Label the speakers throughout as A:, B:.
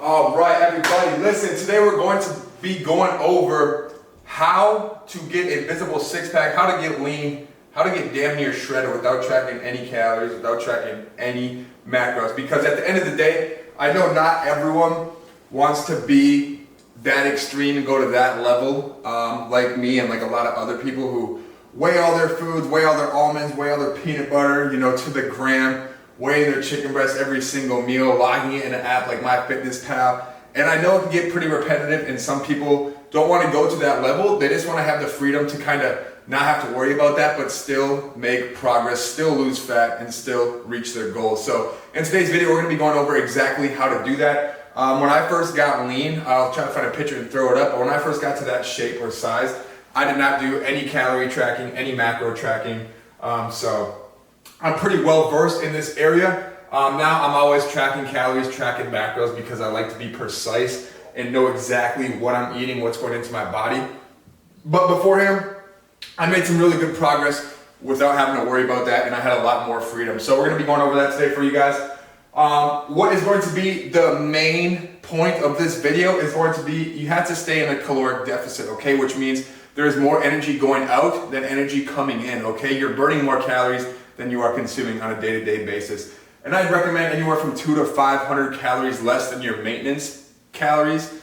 A: All right, everybody, listen, today we're going to be going over how to get a visible six-pack, how to get lean, how to get damn near shredded without tracking any calories, without tracking any macros. Because at the end of the day, I know not everyone wants to be that extreme and go to that level, like me and like a lot of other people who weigh all their foods, weigh all their almonds, weigh all their peanut butter, to the gram, weighing their chicken breast every single meal, logging it in an app like MyFitnessPal. And I know it can get pretty repetitive, and some people don't want to go to that level. They just want to have the freedom to kind of not have to worry about that, but still make progress, still lose fat, and still reach their goals. So in today's video, we're going to be going over exactly how to do that. When I first got lean, I'll try to find a picture and throw it up, but when I first got to that shape or size, I did not do any calorie tracking, any macro tracking. So I'm pretty well versed in this area. Now I'm always tracking calories, tracking macros, because I like to be precise and know exactly what I'm eating, what's going into my body. But beforehand, I made some really good progress without having to worry about that, and I had a lot more freedom. So we're going to be going over that today for you guys. What is going to be the main point of this video is going to be you have to stay in a caloric deficit, okay? Which means there's more energy going out than energy coming in, okay? You're burning more calories than you are consuming on a day-to-day basis. And I'd recommend anywhere from 200 to 500 calories less than your maintenance calories.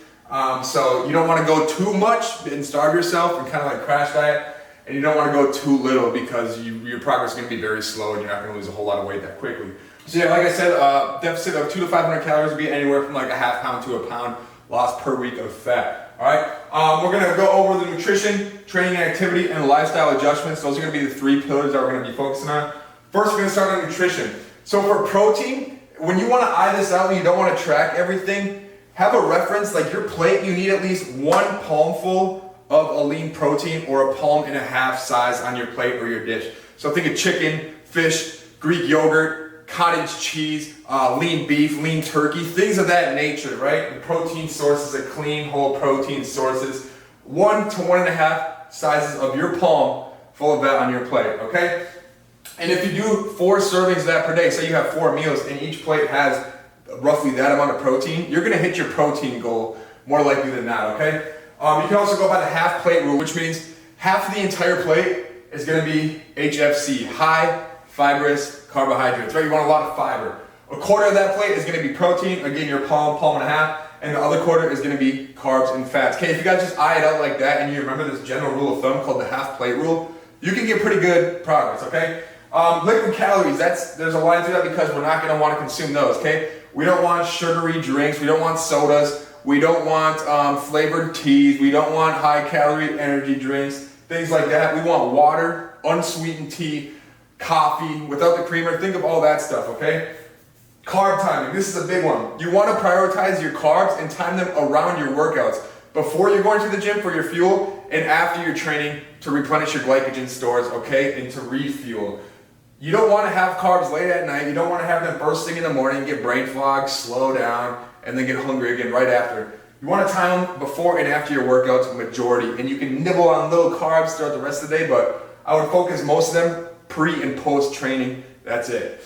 A: So you don't want to go too much and starve yourself and kind of like crash diet. And you don't want to go too little because your progress is going to be very slow and you're not going to lose a whole lot of weight that quickly. So yeah, like I said, deficit of 200 to 500 calories would be anywhere from like a half pound to a pound lost per week of fat. All right, we're going to go over the nutrition, training activity, and lifestyle adjustments. Those are going to be the three pillars that we're going to be focusing on. First, we're going to start on nutrition. So for protein, when you want to eye this out and you don't want to track everything, have a reference, like your plate, you need at least 1 palmful of a lean protein or a palm and a half size on your plate or your dish. So think of chicken, fish, Greek yogurt, cottage cheese, lean beef, lean turkey, things of that nature, right? The protein sources are clean, whole protein sources. 1 to 1.5 sizes of your palm full of that on your plate, okay? And if you do 4 servings of that per day, say you have 4 meals and each plate has roughly that amount of protein, you're gonna hit your protein goal more likely than not, okay? You can also go by the half plate rule, which means half of the entire plate is gonna be HFC, high fibrous carbohydrates, right? You want a lot of fiber. A quarter of that plate is gonna be protein, again, your palm, palm and a half, and the other quarter is gonna be carbs and fats. Okay, if you guys just eye it out like that and you remember this general rule of thumb called the half plate rule, you can get pretty good progress, okay? Liquid calories, there's a line to that because we're not gonna wanna consume those, okay? We don't want sugary drinks, we don't want sodas, we don't want flavored teas, we don't want high calorie energy drinks, things like that. We want water, unsweetened tea, coffee, without the creamer, think of all that stuff, okay? Carb timing, this is a big one. You wanna prioritize your carbs and time them around your workouts. Before you're going to the gym for your fuel and after your training to replenish your glycogen stores, okay, and to refuel. You don't want to have carbs late at night. You don't want to have them first thing in the morning, get brain fog, slow down, and then get hungry again right after. You want to time them before and after your workouts majority, and you can nibble on little carbs throughout the rest of the day, but I would focus most of them pre and post training. That's it.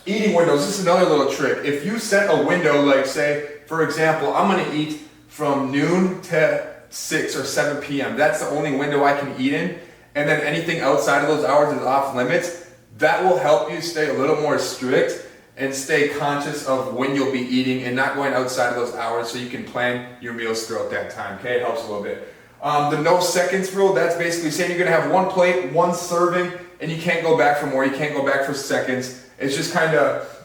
A: Eating windows, this is another little trick. If you set a window, like say, for example, I'm going to eat from noon to 6 or 7 p.m. That's the only window I can eat in, and then anything outside of those hours is off limits. That will help you stay a little more strict and stay conscious of when you'll be eating and not going outside of those hours so you can plan your meals throughout that time, okay? It helps a little bit. The no seconds rule, that's basically saying you're gonna have 1 plate, 1 serving, and you can't go back for more, you can't go back for seconds. It's just kind of,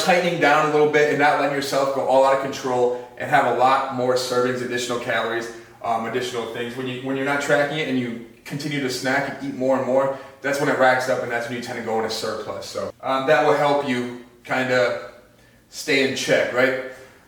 A: tightening down a little bit and not letting yourself go all out of control and have a lot more servings, additional calories, additional things. When you're not tracking it and you continue to snack and eat more and more, that's when it racks up and that's when you tend to go in a surplus. So that will help you kind of stay in check, right?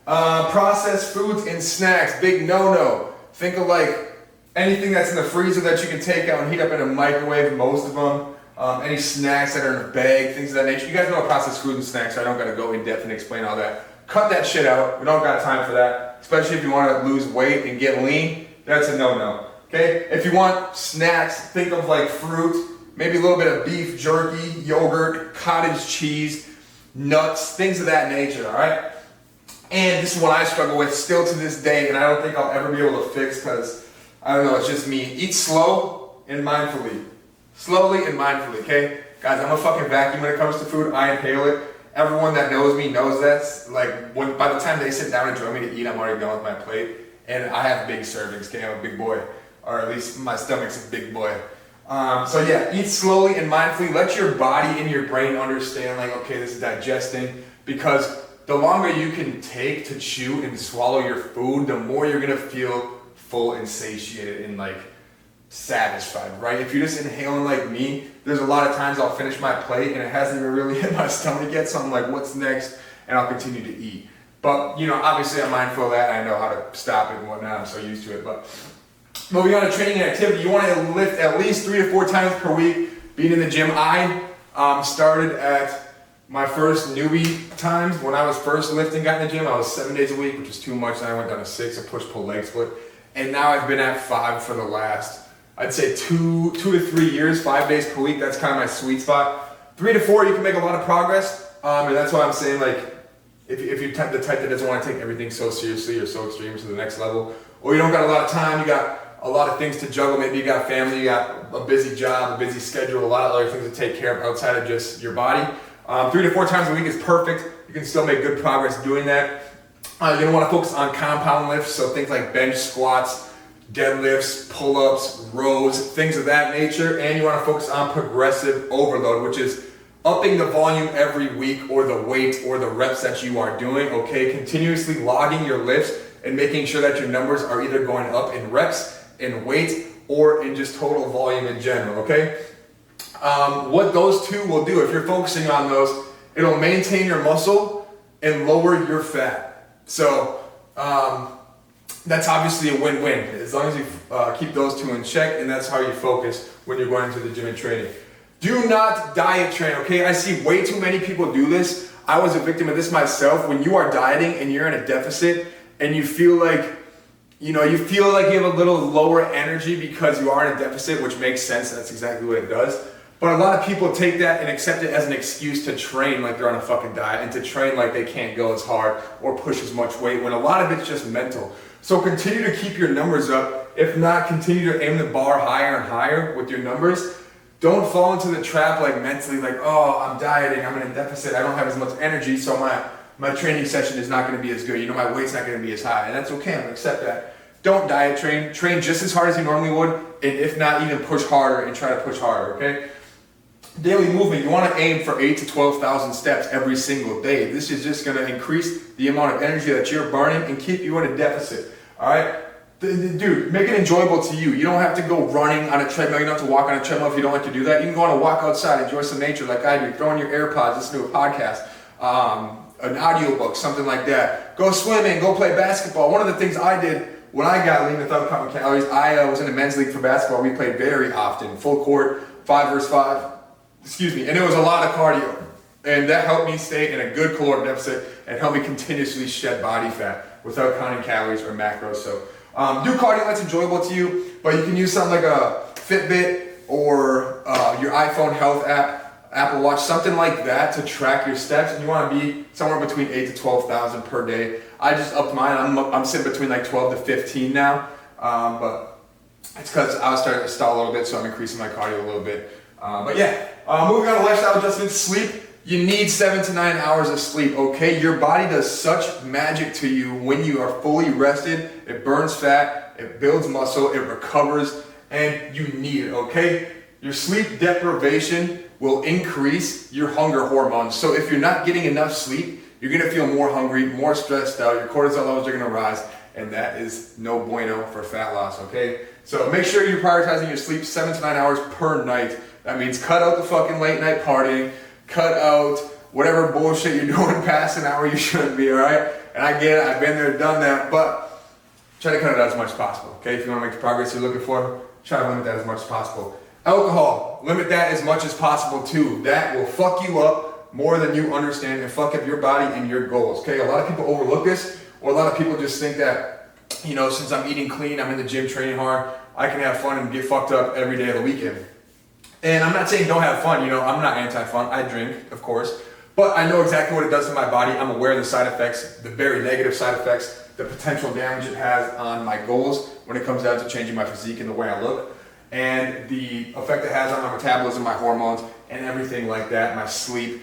A: Processed foods and snacks, big no-no. Think of like anything that's in the freezer that you can take out and heat up in a microwave, most of them. Any snacks that are in a bag, things of that nature. You guys know what processed food and snacks are. I don't gotta go in depth and explain all that. Cut that shit out. We don't got time for that. Especially if you wanna lose weight and get lean, that's a no-no. Okay? If you want snacks, think of like fruit, maybe a little bit of beef jerky, yogurt, cottage cheese, nuts, things of that nature, all right? And this is what I struggle with still to this day, and I don't think I'll ever be able to fix because, I don't know, it's just me. Eat slow and mindfully. Slowly and mindfully, okay? Guys, I'm a fucking vacuum when it comes to food. I inhale it. Everyone that knows me knows that. Like, by the time they sit down and join me to eat, I'm already done with my plate. And I have big servings, okay? I'm a big boy. Or at least my stomach's a big boy. So yeah, eat slowly and mindfully. Let your body and your brain understand, like, okay, this is digesting. Because the longer you can take to chew and swallow your food, the more you're gonna feel full and satiated and like satisfied, right? If you're just inhaling like me, there's a lot of times I'll finish my plate and it hasn't even really hit my stomach yet, so I'm like, what's next? And I'll continue to eat. But, you know, obviously I'm mindful of that and I know how to stop it and whatnot. I'm so used to it. But moving on to training and activity, you want to lift at least 3 to 4 times per week. Being in the gym, I started at my first newbie times when I was first lifting, got in the gym. I was 7 days a week, which is too much. Then I went down to 6, a push-pull leg split. And now I've been at 5 for the last, I'd say 2 to 3 years, 5 days per week. That's kind of my sweet spot. 3 to 4, you can make a lot of progress. And that's why I'm saying, like, if you're the type that doesn't want to take everything so seriously or so extreme to the next level, or you don't got a lot of time, you got a lot of things to juggle, maybe you got a family, you got a busy job, a busy schedule, a lot of other things to take care of outside of just your body. 3 to 4 times a week is perfect. You can still make good progress doing that. You're gonna wanna focus on compound lifts, so things like bench, squats, deadlifts, pull-ups, rows, things of that nature. And you wanna focus on progressive overload, which is upping the volume every week or the weight or the reps that you are doing, okay? Continuously logging your lifts and making sure that your numbers are either going up in reps, in weight, or in just total volume in general, okay? What those two will do, if you're focusing on those, it'll maintain your muscle and lower your fat. So that's obviously a win-win, as long as you keep those two in check, and that's how you focus when you're going into the gym and training. Do not diet train, okay? I see way too many people do this. I was a victim of this myself. When you are dieting and you're in a deficit and you feel like, you have a little lower energy because you are in a deficit, which makes sense. That's exactly what it does. But a lot of people take that and accept it as an excuse to train like they're on a fucking diet and to train like they can't go as hard or push as much weight, when a lot of it's just mental. So continue to keep your numbers up. If not, continue to aim the bar higher and higher with your numbers. Don't fall into the trap like mentally, like, oh, I'm dieting, I'm in a deficit, I don't have as much energy, so my training session is not gonna be as good. My weight's not gonna be as high, and that's okay, I'm gonna accept that. Don't diet train. Train just as hard as you normally would, and if not, even push harder and try to push harder, okay? Daily movement, you wanna aim for 8,000 to 12,000 steps every single day. This is just gonna increase the amount of energy that you're burning and keep you in a deficit, all right? Dude, make it enjoyable to you. You don't have to go running on a treadmill. You don't have to walk on a treadmill if you don't like to do that. You can go on a walk outside, enjoy some nature like I do. Throw in your AirPods, listen to a podcast, an audiobook, something like that. Go swimming, go play basketball. One of the things I did when I got lean without counting calories, I was in a men's league for basketball. We played very often, full court, 5 versus 5, and it was a lot of cardio. And that helped me stay in a good caloric deficit and helped me continuously shed body fat without counting calories or macros. So do cardio that's enjoyable to you, but you can use something like a Fitbit or your iPhone health app, Apple Watch, something like that to track your steps. And you want to be somewhere between 8,000 to 12,000 per day. I just upped mine. I'm sitting between like 12 to 15 now, but it's because I was starting to stall a little bit, so I'm increasing my cardio a little bit. But yeah, moving on to lifestyle adjustments, sleep. You need 7 to 9 hours of sleep, okay? Your body does such magic to you when you are fully rested. It burns fat, it builds muscle, it recovers, and you need it, okay? Your sleep deprivation will increase your hunger hormones. So if you're not getting enough sleep, you're gonna feel more hungry, more stressed out, your cortisol levels are gonna rise, and that is no bueno for fat loss, okay? So make sure you're prioritizing your sleep 7 to 9 hours per night. That means cut out the fucking late night partying, cut out whatever bullshit you're doing past an hour you shouldn't be, all right? And I get it, I've been there, done that, but try to cut it out as much as possible, okay? If you wanna make the progress you're looking for, try to limit that as much as possible. Alcohol, limit that as much as possible too. That will fuck you up more than you understand and fuck up your body and your goals, okay? A lot of people overlook this, or a lot of people just think that, since I'm eating clean, I'm in the gym training hard, I can have fun and get fucked up every day of the weekend. And I'm not saying don't have fun, I'm not anti-fun, I drink, of course. But I know exactly what it does to my body. I'm aware of the side effects, the very negative side effects, the potential damage it has on my goals when it comes down to changing my physique and the way I look, and the effect it has on my metabolism, my hormones, and everything like that, my sleep.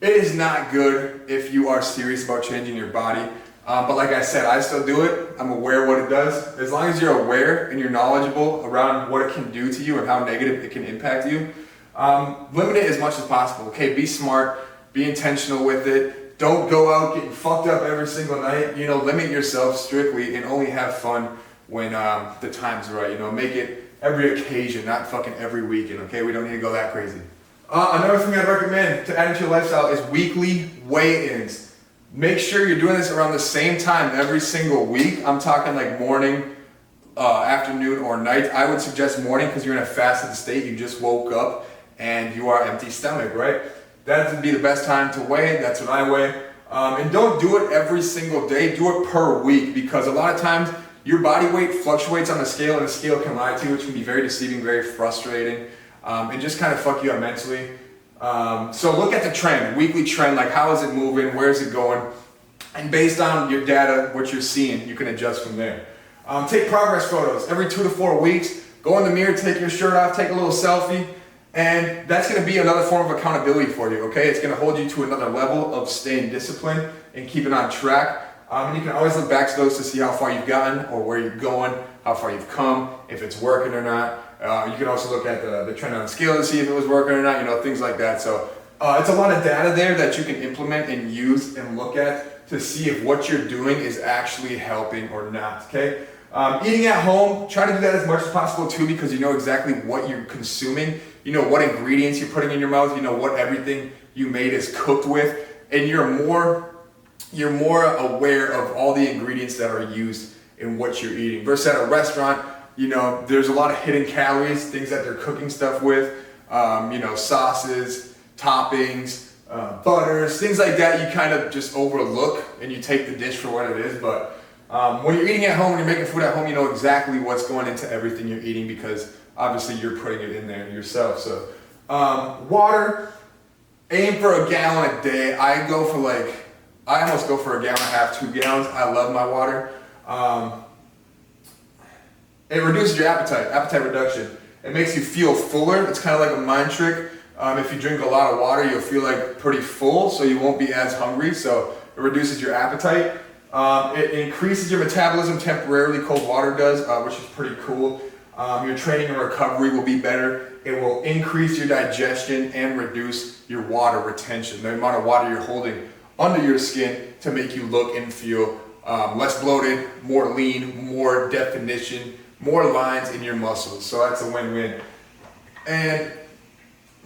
A: It is not good if you are serious about changing your body. But like I said, I still do it. I'm aware of what it does. As long as you're aware and you're knowledgeable around what it can do to you and how negative it can impact you, limit it as much as possible. Okay, be smart, be intentional with it. Don't go out getting fucked up every single night. You know, limit yourself strictly and only have fun when the time's right. You know, make it every occasion, not fucking every weekend. Okay, we don't need to go that crazy. Another thing I'd recommend to add into your lifestyle is weekly weigh-ins. Make sure you're doing this around the same time every single week. I'm talking like morning, afternoon, or night. I would suggest morning because you're in a fasted state. You just woke up and you are empty stomach, right? That would be the best time to weigh. That's what I weigh. And don't do it every single day. Do it per week, because a lot of times your body weight fluctuates on the scale, and the scale can lie to you, which can be very deceiving, very frustrating, and just kind of fuck you up mentally. So look at the trend, weekly trend, like how is it moving, where is it going? And based on your data, what you're seeing, you can adjust from there. Take progress photos every 2 to 4 weeks. Go in the mirror, take your shirt off, take a little selfie. And that's going to be another form of accountability for you, okay? It's going to hold you to another level of staying disciplined and keeping on track. And you can always look back to those to see how far you've gotten or where you're going, how far you've come, if it's working or not. You can also look at the trend on the scale to see if it was working or not, you know, things like that. So it's a lot of data there that you can implement and use and look at to see if what you're doing is actually helping or not, okay? Eating at home, try to do that as much as possible too, because you know exactly what you're consuming. You know what ingredients you're putting in your mouth. You know what everything you made is cooked with, and you're more aware of all the ingredients that are used in what you're eating. Versus at a restaurant, you know, there's a lot of hidden calories, things that they're cooking stuff with. You know, sauces, toppings, butters, things like that. You kind of just overlook and you take the dish for what it is, but. When you're eating at home, when you're making food at home, you know exactly what's going into everything you're eating, because obviously you're putting it in there yourself. So, water, aim for a gallon a day. I almost go for a gallon and a half, 2 gallons. I love my water. It reduces your appetite reduction. It makes you feel fuller. It's kind of like a mind trick. If you drink a lot of water, you'll feel like pretty full, so you won't be as hungry. So it reduces your appetite. It increases your metabolism temporarily, cold water does, which is pretty cool. Your training and recovery will be better. It will increase your digestion and reduce your water retention, the amount of water you're holding under your skin, to make you look and feel less bloated, more lean, more definition, more lines in your muscles. So that's a win-win. And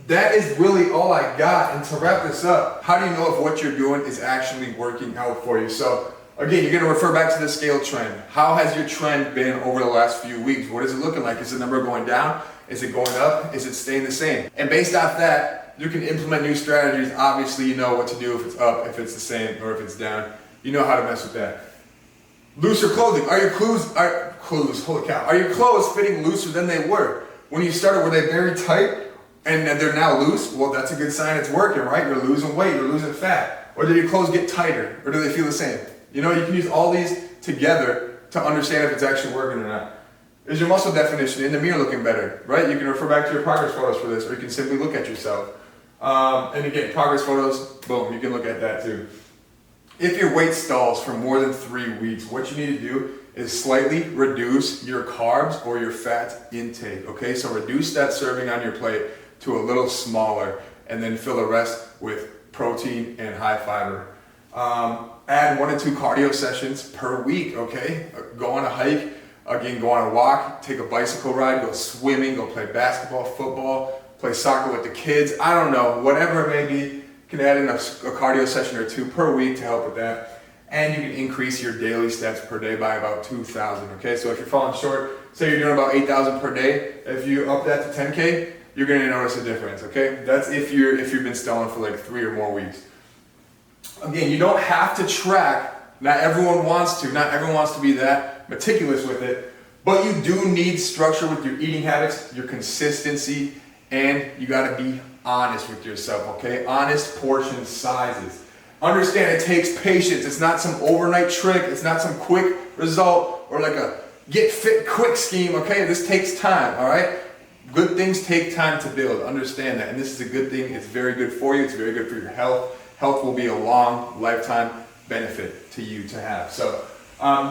A: that is really all I got. And to wrap this up, how do you know if what you're doing is actually working out for you? So again, you're going to refer back to the scale trend. How has your trend been over the last few weeks? What is it looking like? Is the number going down? Is it going up? Is it staying the same? And based off that, you can implement new strategies. Obviously, you know what to do if it's up, if it's the same, or if it's down. You know how to mess with that. Looser clothing. Are your clothes fitting looser than they were? When you started, were they very tight and they're now loose? Well, that's a good sign it's working, right? You're losing weight, you're losing fat. Or did your clothes get tighter? Or do they feel the same? You know, you can use all these together to understand if it's actually working or not. Is your muscle definition in the mirror looking better, right? You can refer back to your progress photos for this, or you can simply look at yourself. And again, progress photos, boom, you can look at that too. If your weight stalls for more than 3 weeks, what you need to do is slightly reduce your carbs or your fat intake, okay? So reduce that serving on your plate to a little smaller, and then fill the rest with protein and high fiber. Add 1 to 2 cardio sessions per week, okay? Go on a hike, again, go on a walk, take a bicycle ride, go swimming, go play basketball, football, play soccer with the kids. I don't know, whatever it may be, you can add in a cardio session or 2 per week to help with that. And you can increase your daily steps per day by about 2,000, okay? So if you're falling short, say you're doing about 8,000 per day, if you up that to 10K, you're gonna notice a difference, okay? That's if you've been stalling for like 3 or more weeks. Again, you don't have to track. Not everyone wants to. Not everyone wants to be that meticulous with it. But you do need structure with your eating habits, your consistency, and you gotta be honest with yourself, okay? Honest portion sizes. Understand it takes patience. It's not some overnight trick. It's not some quick result or like a get fit quick scheme, okay? This takes time, all right? Good things take time to build. Understand that. And this is a good thing. It's very good for you. It's very good for your health. Health will be a long lifetime benefit to you to have. So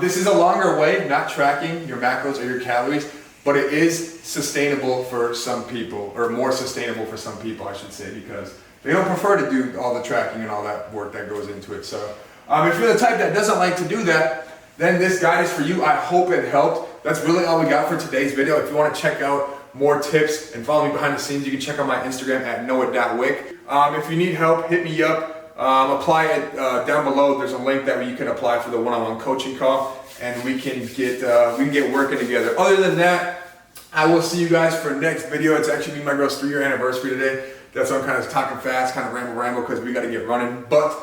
A: this is a longer way, not tracking your macros or your calories, but it is sustainable for some people, or more sustainable for some people, I should say, because they don't prefer to do all the tracking and all that work that goes into it. So if you're the type that doesn't like to do that, then this guide is for you. I hope it helped. That's really all we got for today's video. If you want to check out more tips and follow me behind the scenes, you can check out my Instagram at noah.wick. If you need help, hit me up. Apply it down below. There's a link that you can apply for the one-on-one coaching call, and we can get working together. Other than that, I will see you guys for next video. It's actually me and my girl's 3-year anniversary today. That's why I'm kind of talking fast, kind of ramble because we got to get running. But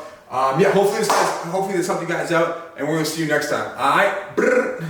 A: yeah, hopefully this helped you guys out, and we're gonna see you next time. All right.